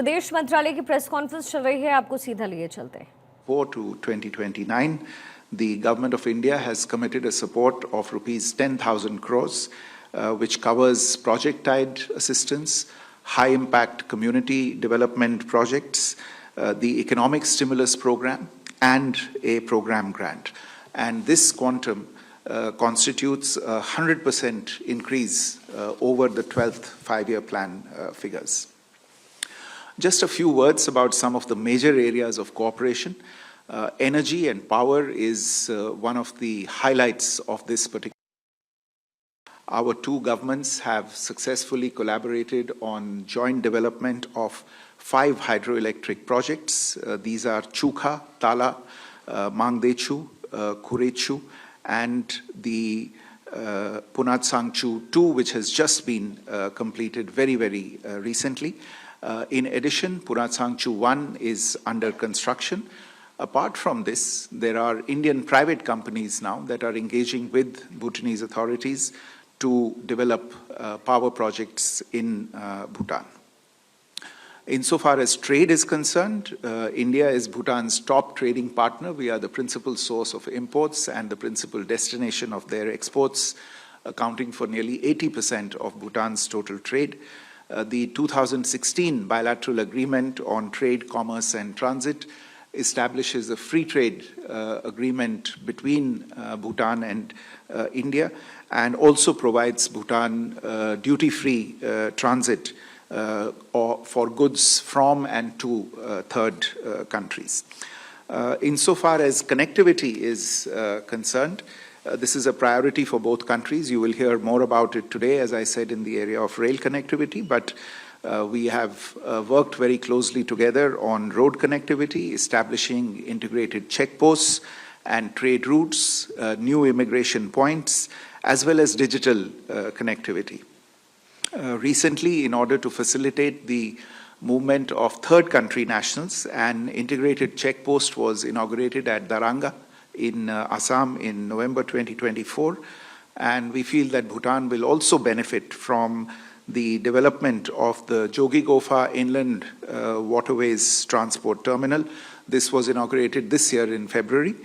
विदेश मंत्रालय की प्रेस कॉन्फ्रेंस चल रही है, आपको सीधा लिए चलते हैं। 4 to 2029, the Government of India has committed a support of rupees 10,000 crores, which covers project-tied assistance, high-impact community development projects, the economic stimulus program, and a program grant. And this quantum constitutes a 100% increase over the 12th five-year plan figures. Just a few words about some of the major areas of cooperation. Energy and power is one of the highlights of this particular. Our two governments have successfully collaborated on joint development of 5 hydroelectric projects. These are Chukha, Tala, Mangdechu, Kurechu, and the Punatsangchu 2, which has just been completed very recently. In addition, Punatsangchu 1 is under construction. Apart from this, there are Indian private companies now that are engaging with Bhutanese authorities to develop power projects in Bhutan. Insofar as trade is concerned, India is Bhutan's top trading partner. We are the principal source of imports and the principal destination of their exports, accounting for nearly 80% of Bhutan's total trade. The 2016 bilateral agreement on trade, commerce, and transit establishes a free trade agreement between Bhutan and India, and also provides Bhutan duty-free transit for goods from and to third countries. Insofar as connectivity is concerned, this is a priority for both countries. You will hear more about it today, as I said, in the area of rail connectivity, but we have worked very closely together on road connectivity, establishing integrated checkposts and trade routes, new immigration points, as well as digital connectivity. Recently, in order to facilitate the movement of third country nationals, an integrated checkpost was inaugurated at Daranga in Assam in November 2024, and we feel that Bhutan will also benefit from the development of the Jogi-Gofa Inland Waterways Transport Terminal. This was inaugurated this year in February.